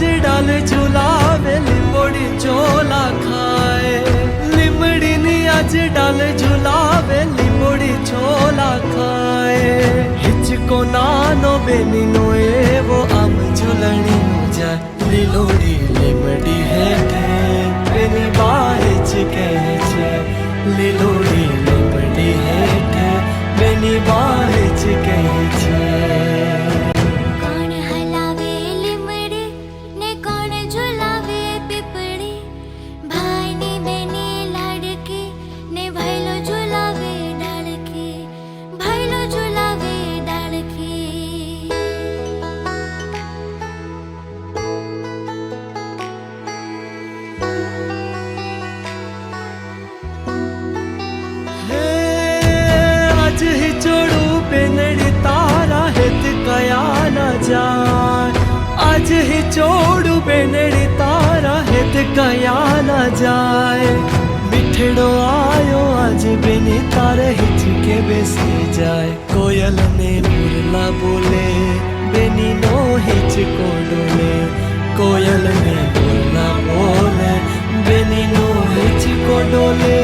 आज डाल झुलावे लिंबोड़ी चोला खाए लिमड़ी नी आज डाल झुलावे लिंबोड़ी चोला खाए हिचको नानो बेनी नो एवो आम झूलणी नो जाए લીલોડી લીમડી હેઠે બેની બાહેચ કહે છે લીલોડી લીમડી હેઠે બેની બાહેચ કહે છે કોણ હલાવે લીમડી ને કોણ ઝુલાવે પીપળી ભાઈની બેની લાડકી ને ભાઈલો ઝુલાવે ડાળકી ભાઈલો ઝુલાવે ડાળકી आज ही जोड़ू बेनड़ी तारा हित कया न जाए आज ही जोड़ू बेनड़ी तारा हित कया न जाए मिठड़ो आयो आज बेनी तारे हिच के बेसी जाए कोयल ने मुरला बोले बेनी नो हिच को डोले कोयल ने मुरला बोले बेनी नो हिच को डोले